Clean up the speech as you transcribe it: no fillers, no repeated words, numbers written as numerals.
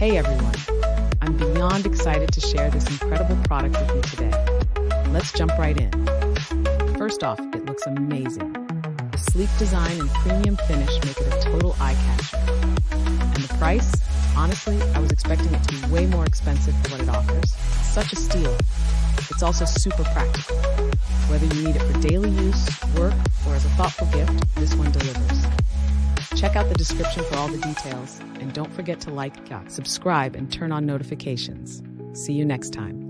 Hey everyone, I'm beyond excited to share this incredible product with you today. Let's jump right in. First off, it looks amazing. The sleek design and premium finish make it a total eye-catcher. And the price? Honestly, I was expecting it to be way more expensive for what it offers. Such a steal. It's also super practical. Whether you need it for daily use, work, or as a thoughtful gift, this one delivers. Check out the description for all the details, and don't forget to like, subscribe, and turn on notifications. See you next time.